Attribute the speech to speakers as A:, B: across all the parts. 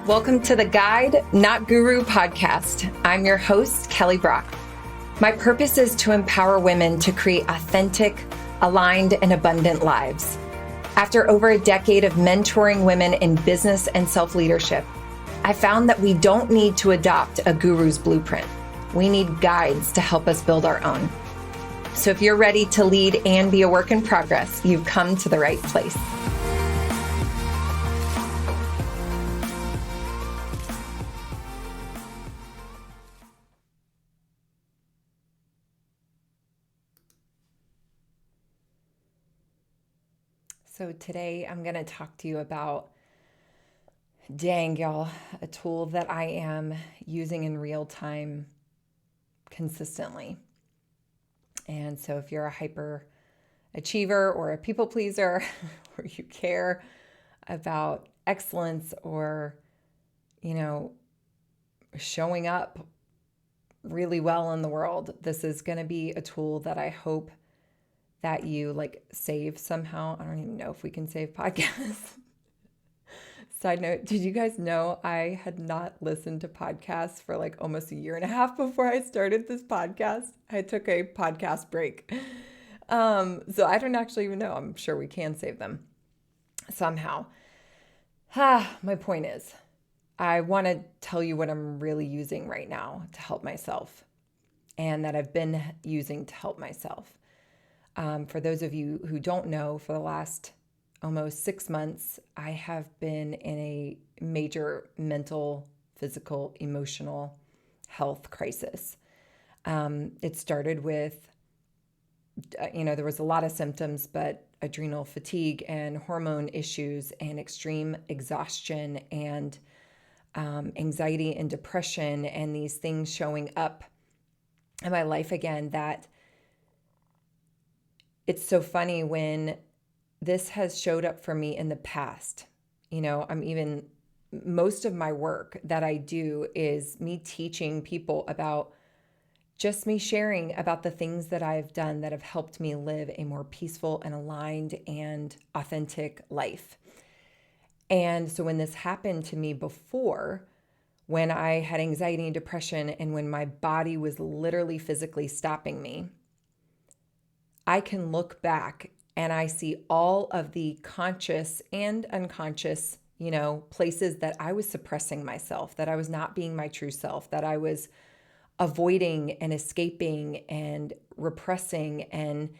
A: Welcome to the Guide, Not Guru podcast. I'm your host, Kelly Brock. My purpose is to empower women to create authentic, aligned, and abundant lives. After over a decade of mentoring women in business and self-leadership, I found that we don't need to adopt a guru's blueprint. We need guides to help us build our own. So if you're ready to lead and be a work in progress, you've come to the right place. So today I'm going to talk to you about, dang y'all, a tool that I am using in real time consistently. And so if you're a hyper achiever or a people pleaser, or you care about excellence or, showing up really well in the world, this is going to be a tool that I hope that you save somehow. I don't even know if we can save podcasts. Side note, did you guys know I had not listened to podcasts for almost a year and a half before I started this podcast? I took a podcast break. So I don't actually even know. I'm sure we can save them somehow. My point is, I want to tell you what I'm really using right now to help myself and that I've been using to help myself. For those of you who don't know, for the last almost 6 months, I have been in a major mental, physical, emotional health crisis. It started with, there was a lot of symptoms, but adrenal fatigue and hormone issues and extreme exhaustion and anxiety and depression and these things showing up in my life again that it's so funny when this has showed up for me in the past. Most of my work that I do is me teaching people about just me sharing about the things that I've done that have helped me live a more peaceful and aligned and authentic life. And so when this happened to me before, when I had anxiety and depression and when my body was literally physically stopping me, I can look back and I see all of the conscious and unconscious, places that I was suppressing myself, that I was not being my true self, that I was avoiding and escaping and repressing. And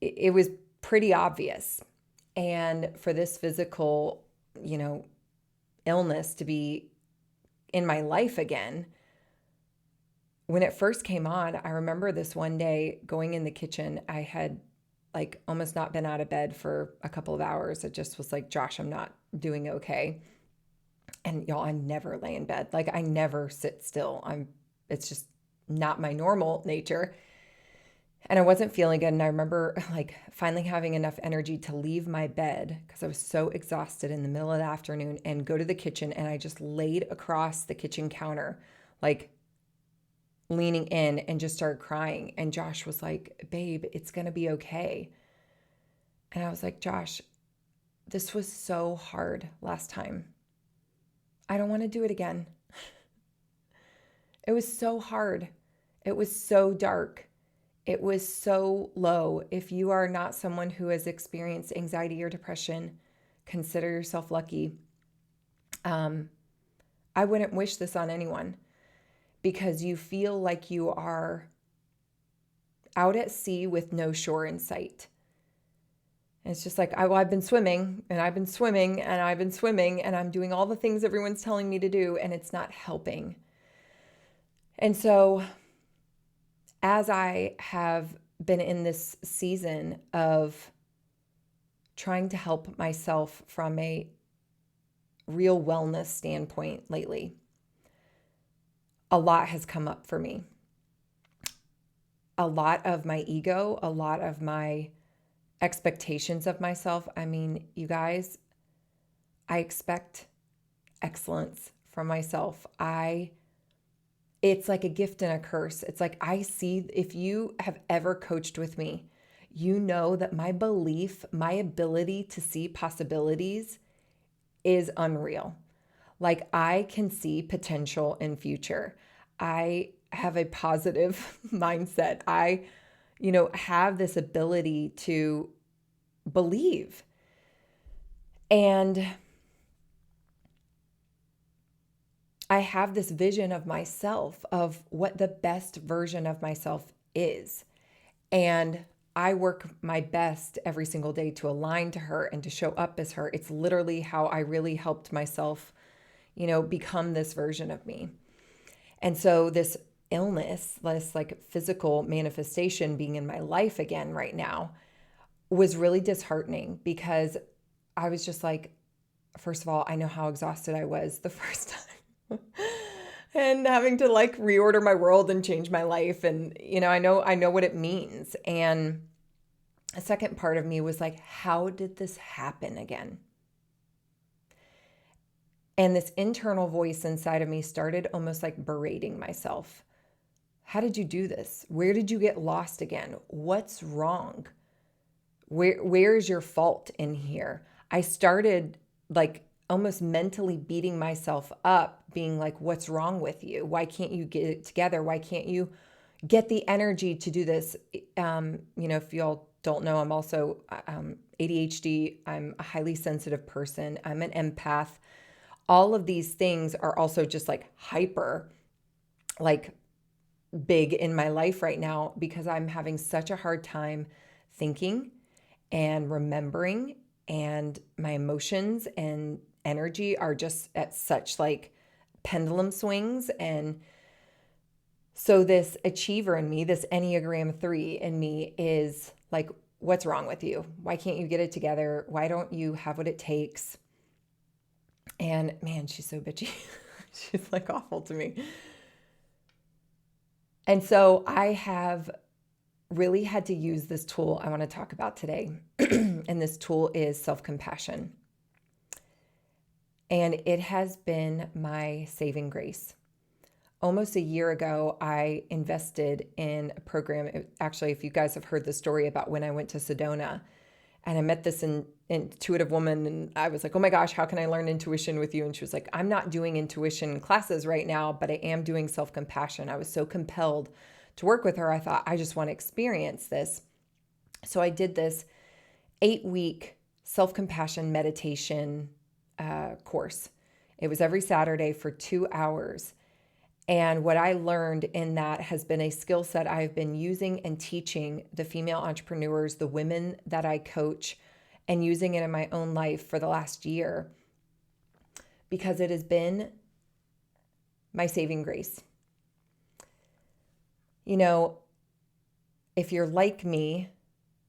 A: it was pretty obvious. And for this physical, illness to be in my life again, when it first came on, I remember this one day going in the kitchen. I had almost not been out of bed for a couple of hours. It just was like, Josh, I'm not doing okay. And y'all, I never lay in bed. I never sit still. It's just not my normal nature. And I wasn't feeling good. And I remember finally having enough energy to leave my bed because I was so exhausted in the middle of the afternoon and go to the kitchen. And I just laid across the kitchen counter, leaning in and just started crying. And Josh was like, babe, it's going to be okay. And I was like, Josh, this was so hard last time. I don't want to do it again. It was so hard. It was so dark. It was so low. If you are not someone who has experienced anxiety or depression, consider yourself lucky. I wouldn't wish this on anyone, because you feel like you are out at sea with no shore in sight. And it's just I've been swimming and I've been swimming and I've been swimming and I'm doing all the things everyone's telling me to do and it's not helping. And so as I have been in this season of trying to help myself from a real wellness standpoint lately, a lot has come up for me. A lot of my ego, a lot of my expectations of myself. I mean, you guys, I expect excellence from myself. It's like a gift and a curse. It's I see, if you have ever coached with me, you know that my belief, my ability to see possibilities is unreal. Like I can see potential in future. I have a positive mindset. I, have this ability to believe. And I have this vision of myself, of what the best version of myself is. And I work my best every single day to align to her and to show up as her. It's literally how I really helped myself, become this version of me. And so this illness, this like physical manifestation being in my life again right now was really disheartening because I was just like, first of all, I know how exhausted I was the first time. And having to like reorder my world and change my life. And, I know what it means. And a second part of me was like, how did this happen again? And this internal voice inside of me started almost like berating myself. How did you do this? Where did you get lost again? What's wrong? Where's your fault in here? I started like almost mentally beating myself up, being like, what's wrong with you? Why can't you get it together? Why can't you get the energy to do this? If y'all don't know, I'm also ADHD. I'm a highly sensitive person. I'm an empath. All of these things are also just like hyper, like big in my life right now because I'm having such a hard time thinking and remembering, and my emotions and energy are just at such like pendulum swings. And so this achiever in me, this Enneagram 3 in me is like, what's wrong with you? Why can't you get it together? Why don't you have what it takes? And man, she's so bitchy. She's like awful to me. And so I have really had to use this tool I want to talk about today. And this tool is self-compassion. And it has been my saving grace. Almost a year ago, I invested in a program. Actually, if you guys have heard the story about when I went to Sedona and I met this intuitive woman, and I was like, oh my gosh, how can I learn intuition with you? And she was like, I'm not doing intuition classes right now, but I am doing self-compassion. I was so compelled to work with her. I thought, I just want to experience this. So I did this 8-week self-compassion meditation course. It was every Saturday for 2 hours. And what I learned in that has been a skill set I've been using and teaching the female entrepreneurs, the women that I coach, and using it in my own life for the last year because it has been my saving grace. If you're like me,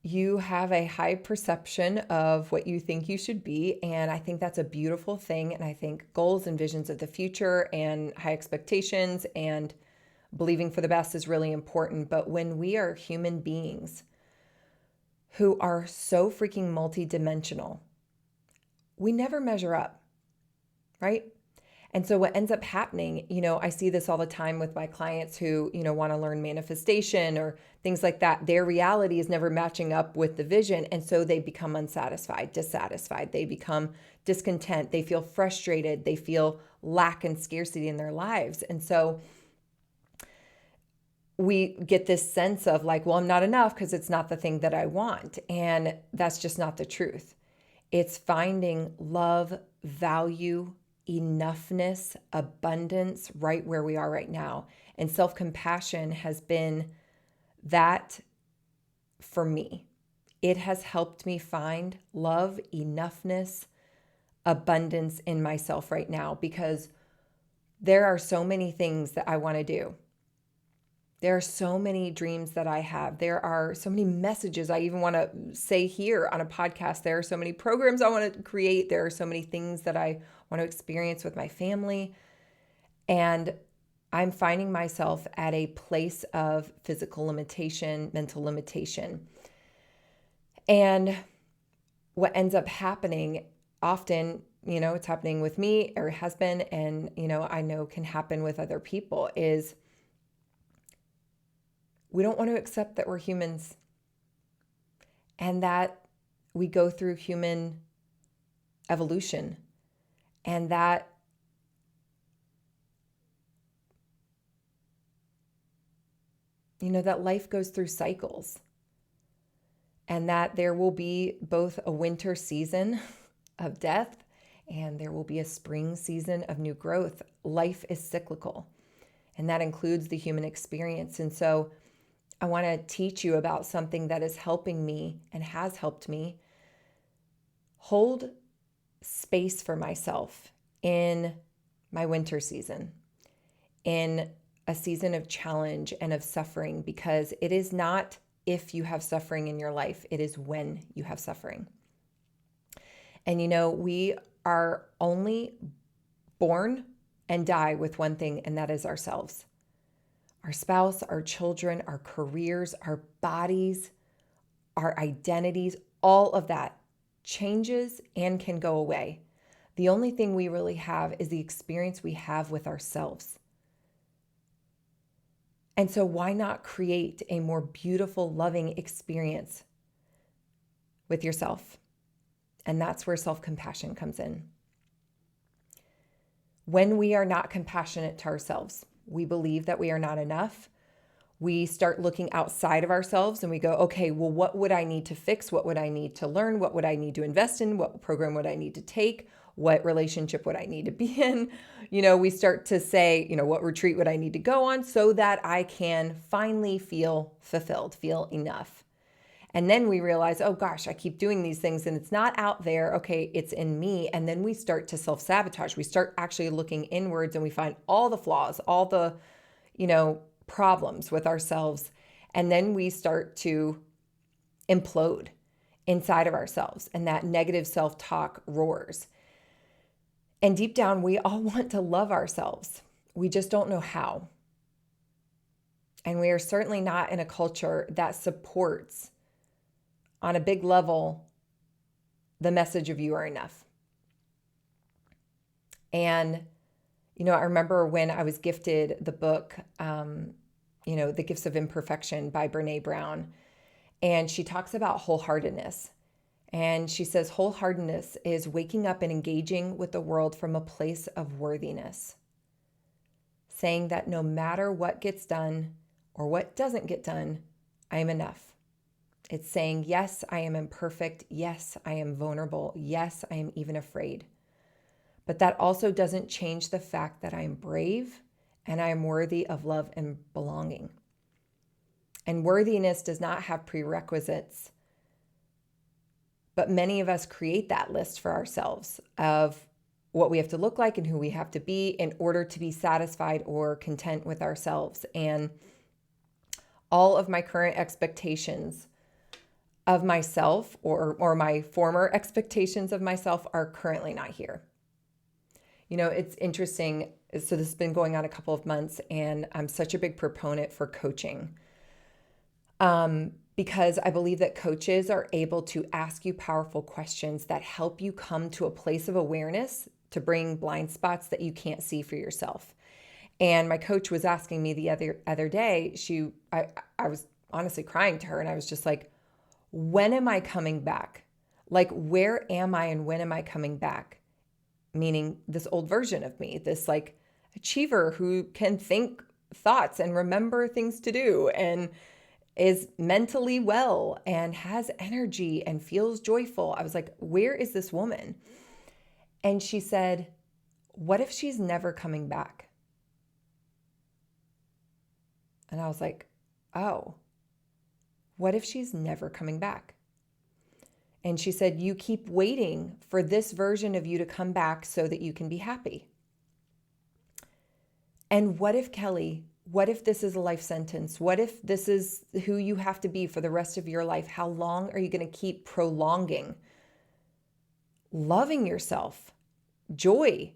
A: you have a high perception of what you think you should be. And I think that's a beautiful thing. And I think goals and visions of the future and high expectations and believing for the best is really important. But when we are human beings who are so freaking multidimensional, we never measure up, right? And so what ends up happening, I see this all the time with my clients who, want to learn manifestation or things like that. Their reality is never matching up with the vision. And so they become unsatisfied, dissatisfied. They become discontent. They feel frustrated. They feel lack and scarcity in their lives. And so we get this sense of like, well, I'm not enough because it's not the thing that I want. And that's just not the truth. It's finding love, value, enoughness, abundance right where we are right now. And self-compassion has been that for me. It has helped me find love, enoughness, abundance in myself right now because there are so many things that I want to do. There are so many dreams that I have. There are so many messages I even want to say here on a podcast. There are so many programs I want to create. There are so many things that I want to experience with my family. And I'm finding myself at a place of physical limitation, mental limitation. And what ends up happening often, it's happening with me or has been, and, I know can happen with other people is we don't want to accept that we're humans and that we go through human evolution and that that life goes through cycles and that there will be both a winter season of death and there will be a spring season of new growth. Life is cyclical, and that includes the human experience. And so I want to teach you about something that is helping me and has helped me hold space for myself in my winter season, in a season of challenge and of suffering, because it is not if you have suffering in your life, it is when you have suffering. And we are only born and die with one thing, and that is ourselves. Our spouse, our children, our careers, our bodies, our identities, all of that changes and can go away. The only thing we really have is the experience we have with ourselves. And so why not create a more beautiful, loving experience with yourself? And that's where self-compassion comes in. When we are not compassionate to ourselves, we believe that we are not enough. We start looking outside of ourselves and we go, okay, well, what would I need to fix? What would I need to learn? What would I need to invest in? What program would I need to take? What relationship would I need to be in? We start to say, what retreat would I need to go on so that I can finally feel fulfilled, feel enough. And then we realize, oh gosh, I keep doing these things and it's not out there. Okay, it's in me. And then we start to self-sabotage. We start actually looking inwards and we find all the flaws, all the, problems with ourselves. And then we start to implode inside of ourselves and that negative self-talk roars. And deep down, we all want to love ourselves. We just don't know how. And we are certainly not in a culture that supports on a big level the message of you are enough. And, I remember when I was gifted the book, The Gifts of Imperfection by Brené Brown. And she talks about wholeheartedness. And she says, wholeheartedness is waking up and engaging with the world from a place of worthiness. Saying that no matter what gets done or what doesn't get done, I am enough. It's saying, yes, I am imperfect. Yes, I am vulnerable. Yes, I am even afraid. But that also doesn't change the fact that I am brave and I am worthy of love and belonging. And worthiness does not have prerequisites. But many of us create that list for ourselves of what we have to look like and who we have to be in order to be satisfied or content with ourselves. And all of my current expectations of myself or my former expectations of myself are currently not here. It's interesting. So this has been going on a couple of months and I'm such a big proponent for coaching. Because I believe that coaches are able to ask you powerful questions that help you come to a place of awareness to bring blind spots that you can't see for yourself. And my coach was asking me the other day, I was honestly crying to her and I was just like, when am I coming back? Like, where am I and when am I coming back? Meaning this old version of me, this like achiever who can think thoughts and remember things to do and is mentally well and has energy and feels joyful. I was like, where is this woman? And she said, what if she's never coming back? And I was like, oh, what if she's never coming back? And she said, you keep waiting for this version of you to come back so that you can be happy. And what if, Kelly, what if this is a life sentence? What if this is who you have to be for the rest of your life? How long are you going to keep prolonging loving yourself, joy,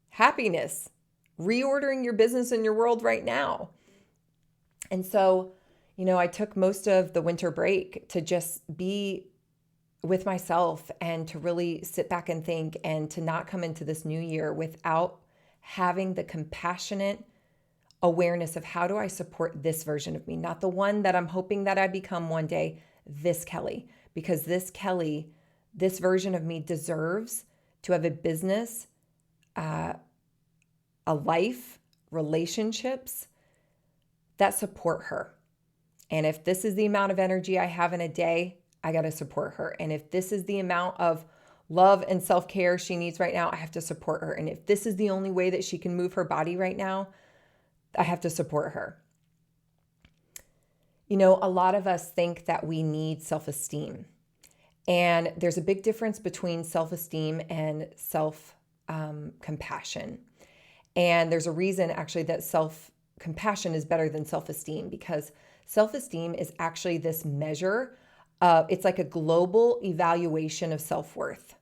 A: happiness, reordering your business and your world right now? And so, I took most of the winter break to just be with myself and to really sit back and think and to not come into this new year without having the compassionate awareness of how do I support this version of me, not the one that I'm hoping that I become one day, this Kelly, because this Kelly, this version of me deserves to have a business, a life, relationships that support her. And if this is the amount of energy I have in a day, I got to support her. And if this is the amount of love and self-care she needs right now, I have to support her. And if this is the only way that she can move her body right now, I have to support her. You know, a lot of us think that we need self-esteem. And there's a big difference between self-esteem and self-compassion. And there's a reason actually that self-compassion is better than self-esteem, because self-esteem is actually this measure of, it's like a global evaluation of self-worth.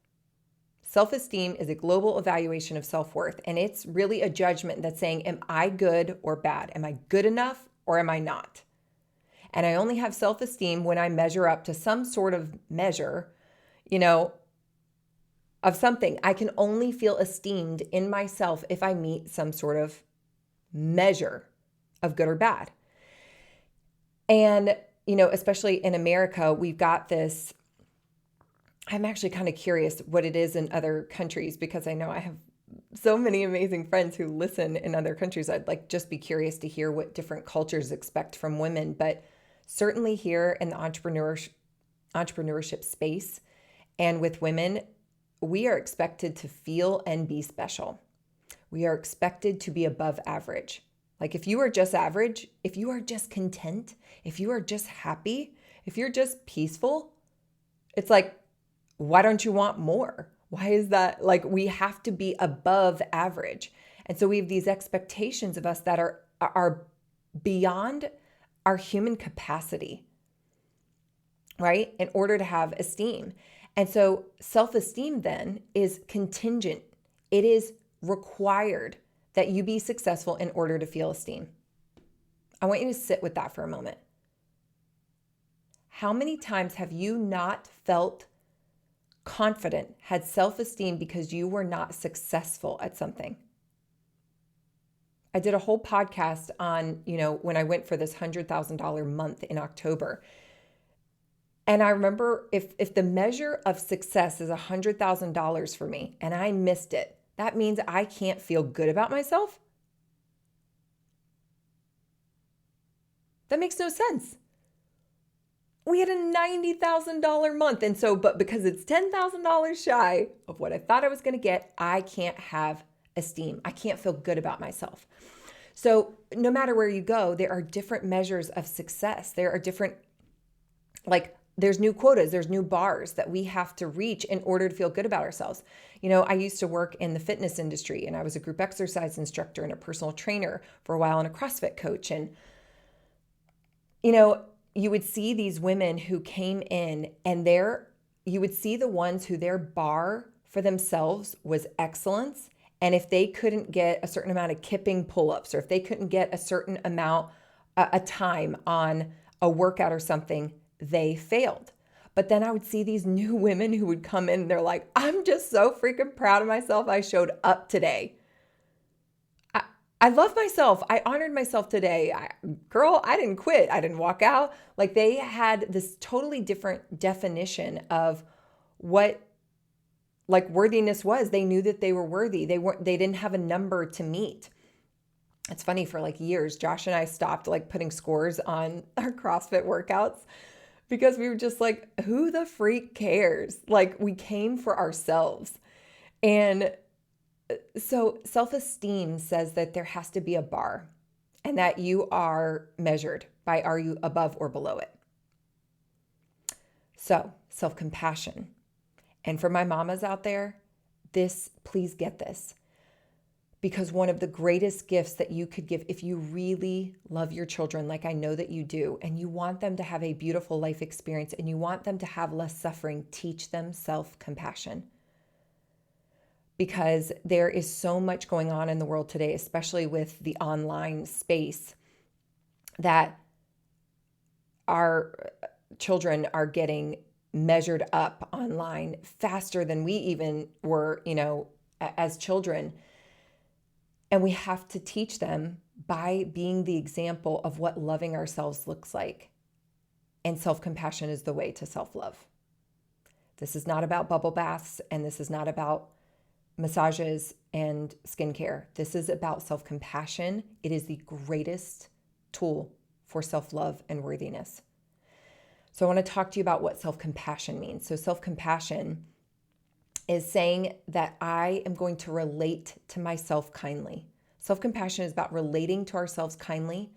A: Self-esteem is a global evaluation of self-worth, and it's really a judgment that's saying, am I good or bad? Am I good enough or am I not? And I only have self-esteem when I measure up to some sort of measure, you know, of something. I can only feel esteemed in myself if I meet some sort of measure of good or bad. And, you know, especially in America, we've got this. I'm actually kind of curious what it is in other countries, because I know I have so many amazing friends who listen in other countries. I'd like just be curious to hear what different cultures expect from women. But certainly here in the entrepreneurship space and with women, we are expected to feel and be special. We are expected to be above average. Like if you are just average, if you are just content, if you are just happy, if you're just peaceful, it's like, why don't you want more? Why is that? Like, we have to be above average. And so we have these expectations of us that are beyond our human capacity, right? In order to have esteem. And so self-esteem then is contingent. It is required that you be successful in order to feel esteem. I want you to sit with that for a moment. How many times have you not felt confident, had self-esteem because you were not successful at something? I did a whole podcast on, you know, when I went for this $100,000 month in October. And I remember if the measure of success is $100,000 for me and I missed it, that means I can't feel good about myself? That makes no sense. We had a $90,000 month. And so, but because it's $10,000 shy of what I thought I was going to get, I can't have esteem. I can't feel good about myself. So no matter where you go, there are different measures of success. There are different, like, there's new quotas, there's new bars that we have to reach in order to feel good about ourselves. You know, I used to work in the fitness industry, and I was a group exercise instructor and a personal trainer for a while and a CrossFit coach. And, you know, you would see these women who came in, and you would see the ones who their bar for themselves was excellence. And if they couldn't get a certain amount of kipping pull-ups, or if they couldn't get a certain amount, a time on a workout or something, they failed. But then I would see these new women who would come in and they're like, I'm just so freaking proud of myself. I showed up today. I love myself. I honored myself today. Girl, I didn't quit. I didn't walk out. Like, they had this totally different definition of what like worthiness was. They knew that they were worthy. They didn't have a number to meet. It's funny, for like years, Josh and I stopped like putting scores on our CrossFit workouts because we were just like, who the freak cares? Like, we came for ourselves. And so self-esteem says that there has to be a bar, and that you are measured by, are you above or below it? So self-compassion. And for my mamas out there, please get this. Because one of the greatest gifts that you could give, if you really love your children, like I know that you do, and you want them to have a beautiful life experience and you want them to have less suffering, teach them self-compassion. Because there is so much going on in the world today, especially with the online space, that our children are getting measured up online faster than we even were, as children. And we have to teach them by being the example of what loving ourselves looks like. And self-compassion is the way to self-love. This is not about bubble baths, and this is not about massages and skincare. This is about self-compassion. It is the greatest tool for self-love and worthiness. So I want to talk to you about what self-compassion means. So self-compassion is saying that I am going to relate to myself kindly. Self-compassion is about relating to ourselves kindly,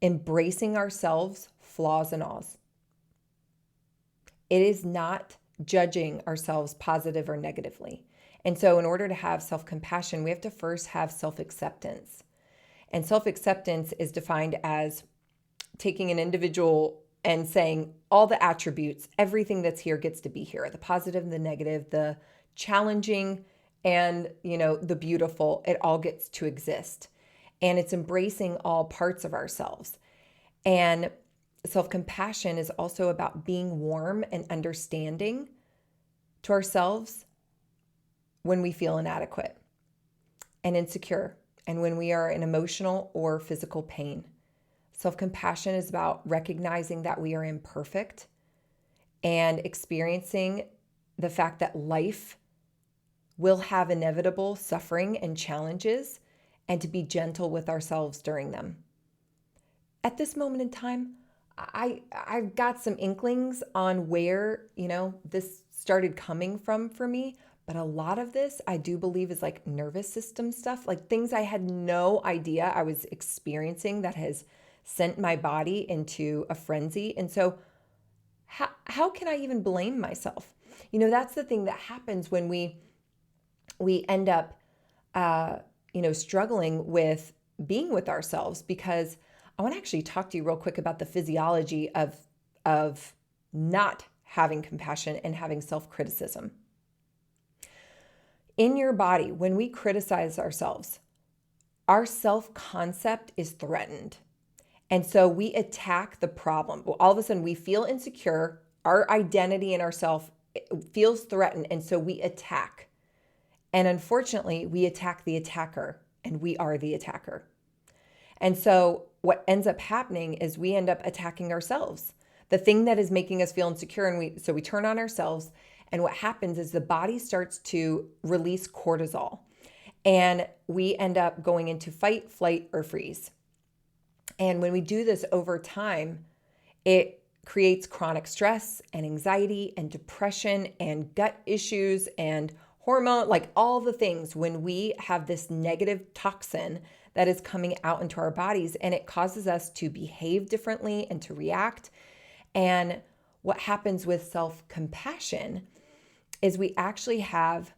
A: embracing ourselves, flaws and alls. It is not judging ourselves positive or negatively. And so in order to have self-compassion, we have to first have self-acceptance. And self-acceptance is defined as taking an individual and saying all the attributes, everything that's here gets to be here, the positive, the negative, the challenging, and the beautiful, it all gets to exist. And it's embracing all parts of ourselves. And self-compassion is also about being warm and understanding to ourselves when we feel inadequate and insecure, and when we are in emotional or physical pain. Self-compassion is about recognizing that we are imperfect and experiencing the fact that life will have inevitable suffering and challenges, and to be gentle with ourselves during them. At this moment in time, I've got some inklings on where, this started coming from for me, but a lot of this I do believe is like nervous system stuff, like things I had no idea I was experiencing that has sent my body into a frenzy. And so how can I even blame myself? That's the thing that happens when we end up, struggling with being with ourselves, because I want to actually talk to you real quick about the physiology of not having compassion and having self-criticism. In your body, when we criticize ourselves, our self-concept is threatened. And so we attack the problem. Well, all of a sudden we feel insecure, our identity and ourself feels threatened, and so we attack. And unfortunately, we attack the attacker, and we are the attacker. And so what ends up happening is we end up attacking ourselves, the thing that is making us feel insecure. And so we turn on ourselves. And what happens is the body starts to release cortisol, and we end up going into fight, flight, or freeze. And when we do this over time, it creates chronic stress and anxiety and depression and gut issues and hormone, like all the things, when we have this negative toxin that is coming out into our bodies, and it causes us to behave differently and to react. And what happens with self-compassion is we actually have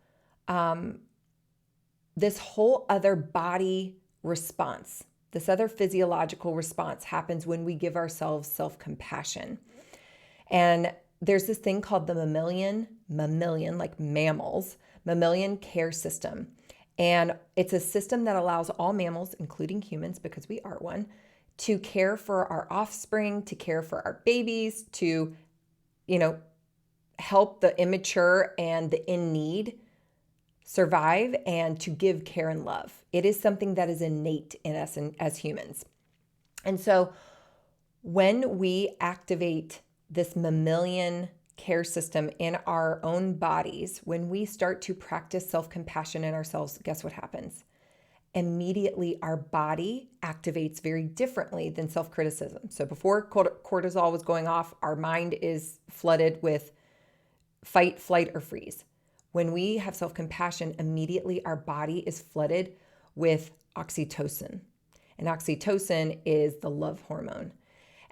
A: this whole other body response. This other physiological response happens when we give ourselves self-compassion. And there's this thing called the mammalian, like mammals, mammalian care system. And it's a system that allows all mammals, including humans, because we are one, to care for our offspring, to care for our babies, to, help the immature and the in need survive, and to give care and love. It is something that is innate in us as humans. And so when we activate this mammalian care system in our own bodies, when we start to practice self-compassion in ourselves, guess what happens? Immediately our body activates very differently than self-criticism. So before cortisol was going off, our mind is flooded with fight, flight, or freeze. When we have self-compassion, immediately our body is flooded with oxytocin. And oxytocin is the love hormone.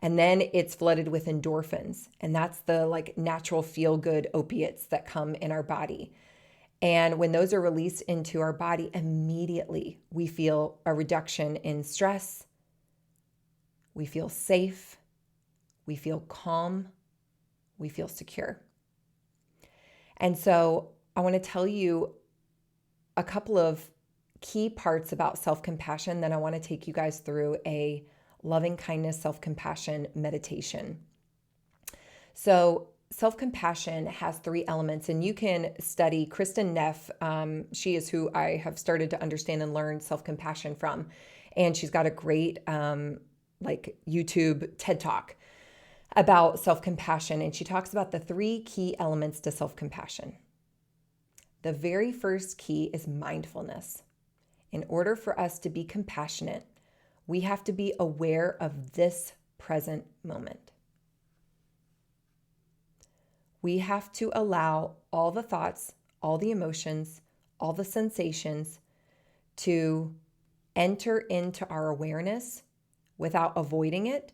A: And then it's flooded with endorphins. And that's the natural feel-good opiates that come in our body. And when those are released into our body, immediately we feel a reduction in stress. We feel safe. We feel calm. We feel secure. And so I want to tell you a couple of key parts about self-compassion. Then I want to take you guys through a loving kindness, self-compassion meditation. So self-compassion has 3 elements, and you can study Kristin Neff. She is who I have started to understand and learn self-compassion from. And she's got a great YouTube TED Talk about self-compassion. And she talks about the 3 key elements to self-compassion. The very first key is mindfulness. In order for us to be compassionate, We have to be aware of this present moment. We have to allow all the thoughts, all the emotions, all the sensations to enter into our awareness without avoiding it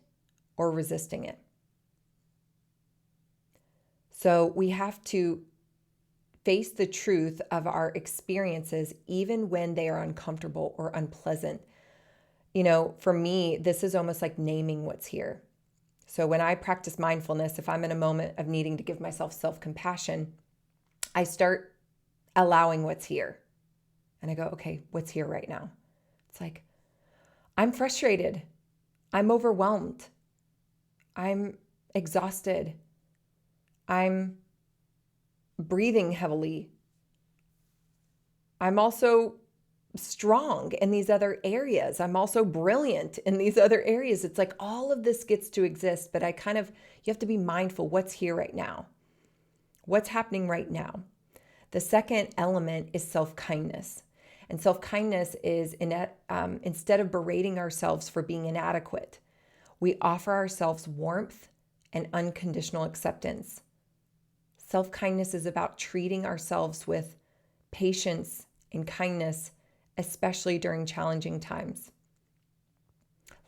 A: or resisting it. So we have to face the truth of our experiences even when they are uncomfortable or unpleasant. For me, this is almost like naming what's here. So when I practice mindfulness, if I'm in a moment of needing to give myself self-compassion, I start allowing what's here. And I go, okay, what's here right now? It's like, I'm frustrated. I'm overwhelmed. I'm exhausted. I'm breathing heavily. I'm also strong in these other areas. I'm also brilliant in these other areas. It's like all of this gets to exist, but you have to be mindful what's here right now. What's happening right now? The second element is self-kindness. And self-kindness is instead of berating ourselves for being inadequate, we offer ourselves warmth and unconditional acceptance. Self-kindness is about treating ourselves with patience and kindness, especially during challenging times.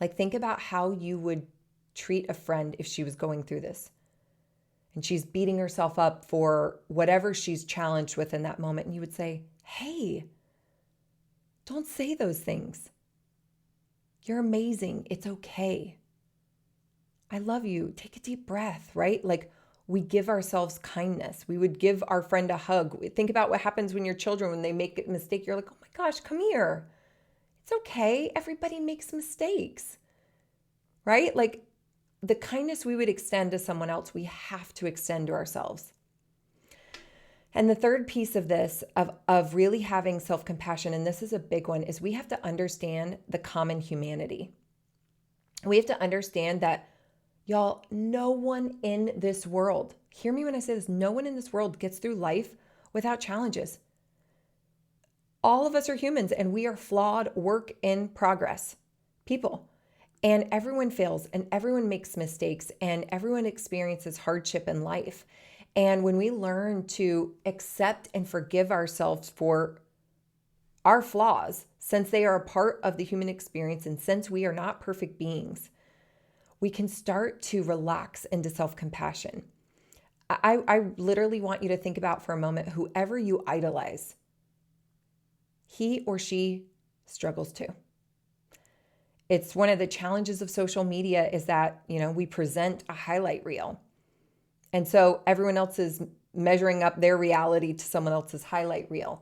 A: Like, think about how you would treat a friend if she was going through this and she's beating herself up for whatever she's challenged with in that moment. And you would say, hey, don't say those things. You're amazing. It's okay. I love you. Take a deep breath, right? Like, we give ourselves kindness. We would give our friend a hug. Think about what happens when your children, when they make a mistake, you're like, oh my gosh, come here. It's okay. Everybody makes mistakes, right? Like, the kindness we would extend to someone else, we have to extend to ourselves. And the third piece of this, of really having self-compassion, and this is a big one, is we have to understand the common humanity. We have to understand that, y'all, no one in this world, hear me when I say this, no one in this world gets through life without challenges. All of us are humans and we are flawed, work in progress people. And everyone fails and everyone makes mistakes and everyone experiences hardship in life. And when we learn to accept and forgive ourselves for our flaws, since they are a part of the human experience and since we are not perfect beings, we can start to relax into self-compassion. I literally want you to think about for a moment whoever you idolize, he or she struggles too. It's one of the challenges of social media is that, we present a highlight reel. And so everyone else is measuring up their reality to someone else's highlight reel.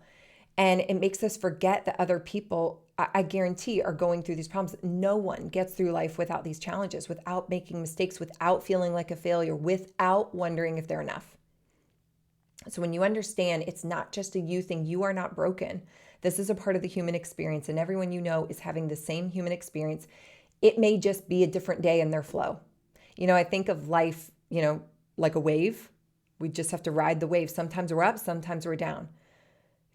A: And it makes us forget that other people, I guarantee, are going through these problems. No one gets through life without these challenges, without making mistakes, without feeling like a failure, without wondering if they're enough. So when you understand it's not just a you thing, you are not broken. This is a part of the human experience, and everyone you know is having the same human experience. It may just be a different day in their flow. I think of life, like a wave. We just have to ride the wave. Sometimes we're up, sometimes we're down.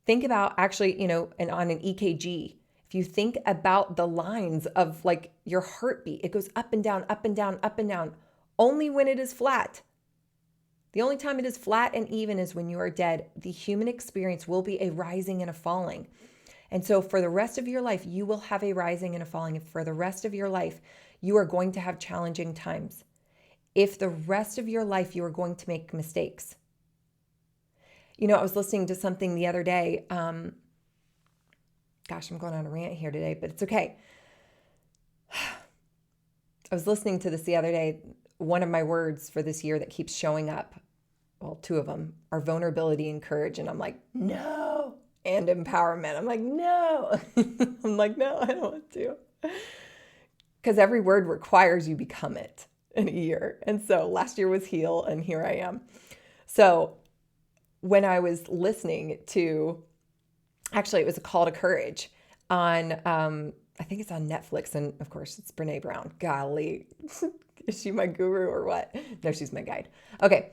A: Think about actually, and on an EKG, if you think about the lines of like your heartbeat, it goes up and down, up and down, up and down, only when it is flat. The only time it is flat and even is when you are dead. The human experience will be a rising and a falling. And so for the rest of your life, you will have a rising and a falling. For the rest of your life, you are going to have challenging times. If the rest of your life, you are going to make mistakes. I was listening to something the other day. Gosh, I'm going on a rant here today, but it's okay. I was listening to this the other day. One of my words for this year that keeps showing up, well, two of them, are vulnerability and courage. And I'm like, no. And empowerment. I'm like, no. I'm like, no, I don't want to. Because every word requires you become it in a year. And so last year was heal, and here I am. So when I was listening to, actually, it was a call to courage on, I think it's on Netflix. And of course, it's Brene Brown. Golly, is she my guru or what? No, she's my guide. Okay.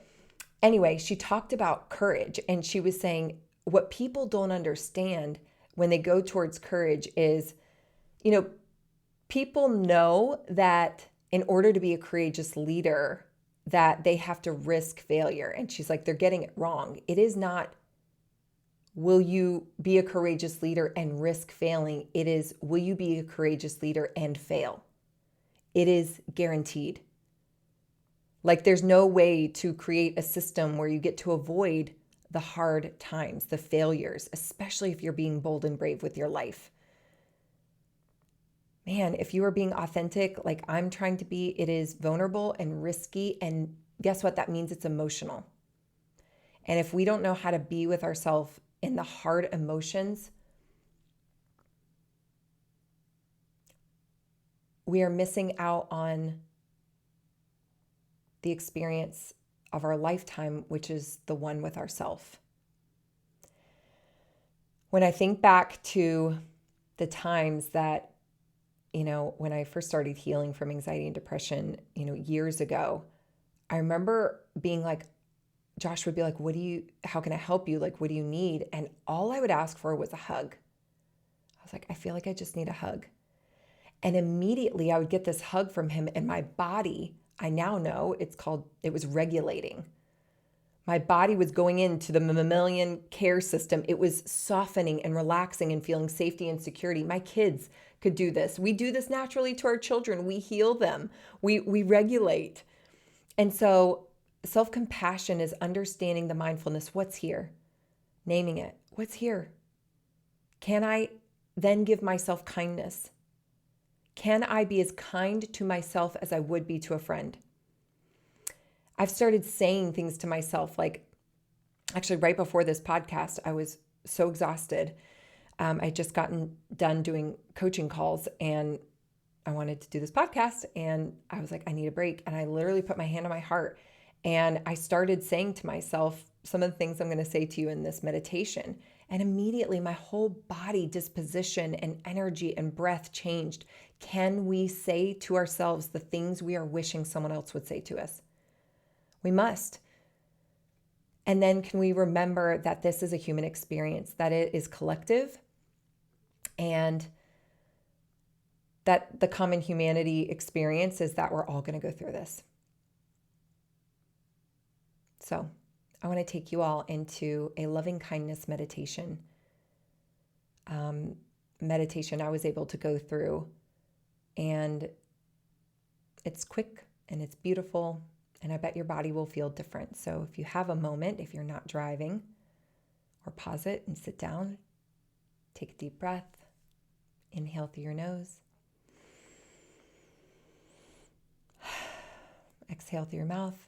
A: Anyway, she talked about courage, and she was saying what people don't understand when they go towards courage is, people know that in order to be a courageous leader, that they have to risk failure. And she's like, they're getting it wrong. It is not, will you be a courageous leader and risk failing? It is, will you be a courageous leader and fail? It is guaranteed. Like there's no way to create a system where you get to avoid the hard times, the failures, especially if you're being bold and brave with your life. Man, if you are being authentic, like I'm trying to be, it is vulnerable and risky. And guess what? That means it's emotional. And if we don't know how to be with ourselves in the hard emotions, we are missing out on the experience of our lifetime, which is the one with ourself. When I think back to the times that, when I first started healing from anxiety and depression, years ago, I remember being like, Josh would be like, how can I help you? Like, what do you need? And all I would ask for was a hug. I was like, I feel like I just need a hug. And immediately I would get this hug from him, and my body, I now know it was regulating. My body was going into the mammalian care system. It was softening and relaxing and feeling safety and security. My kids could do this. We do this naturally to our children. We heal them. We regulate. And so self-compassion is understanding the mindfulness. What's here? Naming it. What's here? Can I then give myself kindness? Can I be as kind to myself as I would be to a friend? I've started saying things to myself, like actually right before this podcast, I was so exhausted. I just gotten done doing coaching calls and I wanted to do this podcast, and I was like, I need a break. And I literally put my hand on my heart and I started saying to myself some of the things I'm going to say to you in this meditation. And immediately my whole body disposition and energy and breath changed. Can we say to ourselves the things we are wishing someone else would say to us? We must. And then can we remember that this is a human experience, that it is collective, and that the common humanity experience is that we're all going to go through this. So I want to take you all into a loving kindness meditation. Meditation I was able to go through, and it's quick and it's beautiful, and I bet your body will feel different. So if you have a moment, if you're not driving, or pause it and sit down, take a deep breath, inhale through your nose, exhale through your mouth.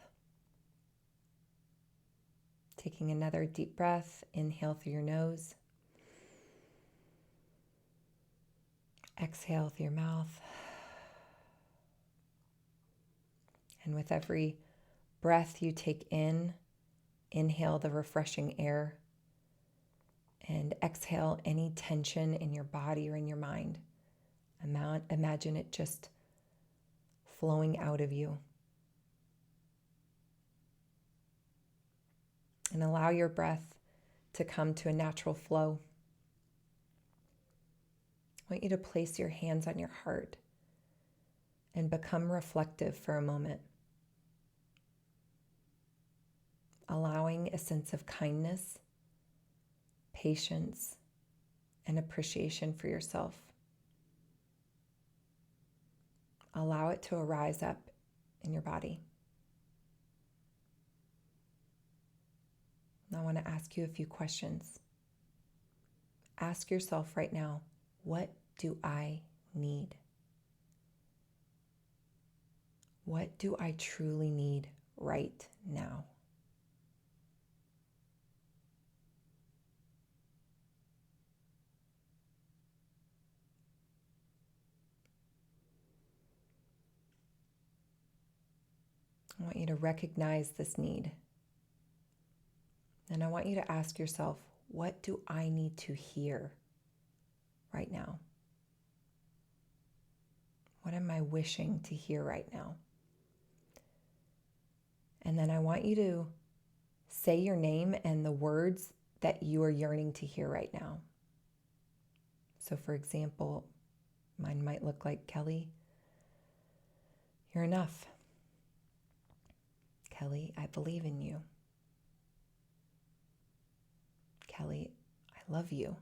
A: Taking another deep breath, inhale through your nose, exhale through your mouth. And with every breath you take in, inhale the refreshing air, and exhale any tension in your body or in your mind. Imagine it just flowing out of you. And allow your breath to come to a natural flow. I want you to place your hands on your heart and become reflective for a moment. Allowing a sense of kindness, patience, and appreciation for yourself. Allow it to arise up in your body. I want to ask you a few questions. Ask yourself right now, what do I need? What do I truly need right now? I want you to recognize this need. And I want you to ask yourself, what do I need to hear right now? What am I wishing to hear right now? And then I want you to say your name and the words that you are yearning to hear right now. So for example, Mine might look like, Kelly, you're enough. Kelly, I believe in you. Kelly, I love you.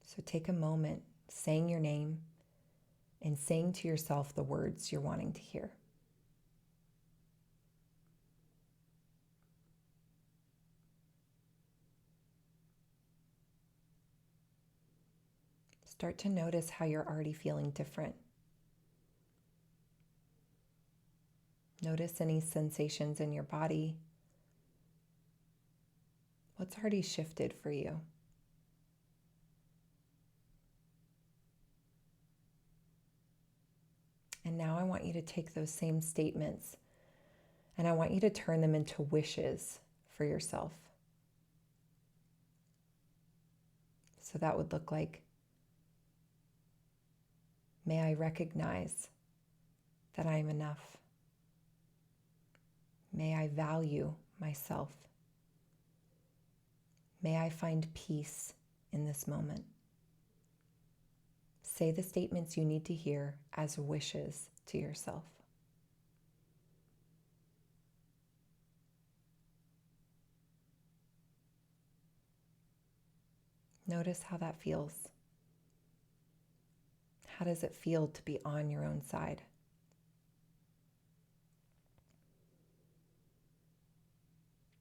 A: So take a moment saying your name and saying to yourself the words you're wanting to hear. Start to notice how you're already feeling different. Notice any sensations in your body. What's already shifted for you? And now I want you to take those same statements and I want you to turn them into wishes for yourself. So that would look like, may I recognize that I am enough. May I value myself. May I find peace in this moment. Say the statements you need to hear as wishes to yourself. Notice how that feels. How does it feel to be on your own side?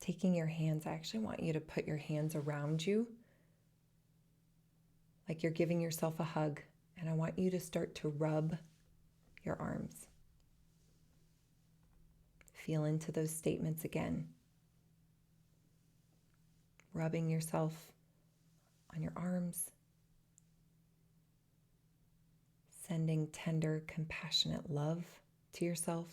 A: Taking your hands, I actually want you to put your hands around you, like you're giving yourself a hug, and I want you to start to rub your arms. Feel into those statements again. Rubbing yourself on your arms. Sending tender, compassionate love to yourself.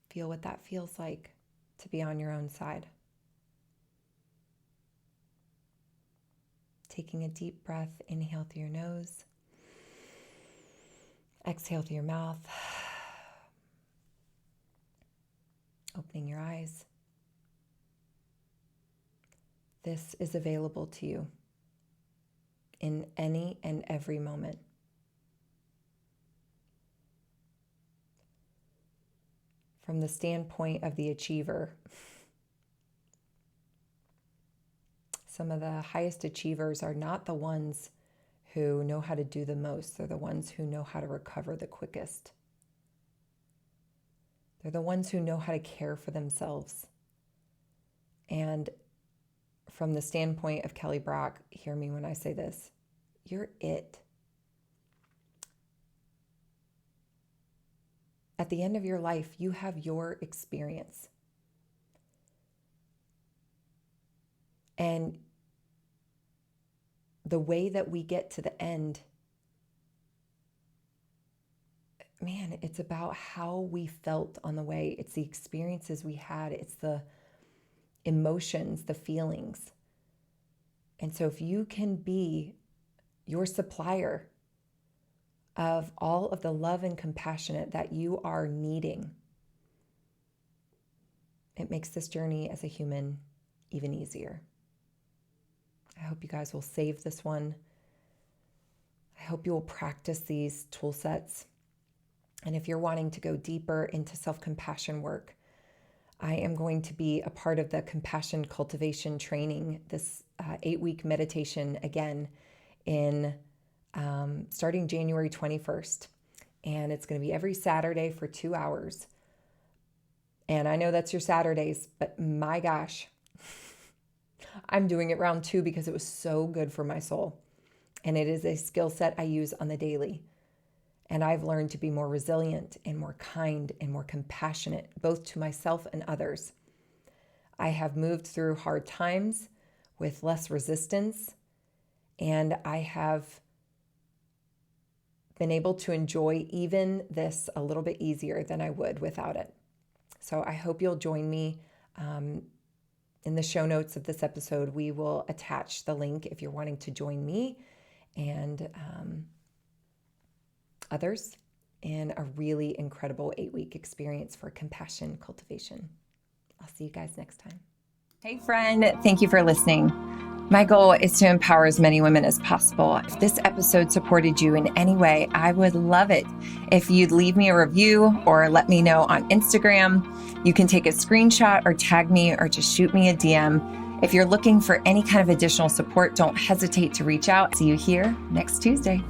A: Feel what that feels like to be on your own side. Taking a deep breath, inhale through your nose. Exhale through your mouth. Opening your eyes. This is available to you in any and every moment. From the standpoint of the achiever, some of the highest achievers are not the ones who know how to do the most. They're the ones who know how to recover the quickest. They're the ones who know how to care for themselves. And from the standpoint of Kelly Brock, hear me when I say this, you're it. At the end of your life, you have your experience. And the way that we get to the end, man, it's about how we felt on the way. It's the experiences we had. It's the emotions, the feelings. And so if you can be your supplier of all of the love and compassion that you are needing, it makes this journey as a human even easier. I hope you guys will save this one. I hope you will practice these tool sets. And if you're wanting to go deeper into self-compassion work, I am going to be a part of the compassion cultivation training, this 8-week meditation again in starting January 21st. And it's going to be every Saturday for 2 hours. And I know that's your Saturdays, but my gosh, I'm doing it round 2 because it was so good for my soul. And it is a skill set I use on the daily. And I've learned to be more resilient and more kind and more compassionate, both to myself and others. I have moved through hard times with less resistance, and I have been able to enjoy even this a little bit easier than I would without it. So I hope you'll join me. In the show notes of this episode, we will attach the link if you're wanting to join me and others in a really incredible 8-week experience for compassion cultivation. I'll see you guys next time. Hey, friend, thank you for listening. My goal is to empower as many women as possible. If this episode supported you in any way, I would love it if you'd leave me a review or let me know on Instagram. You can take a screenshot or tag me or just shoot me a DM. If you're looking for any kind of additional support, don't hesitate to reach out. See you here next Tuesday.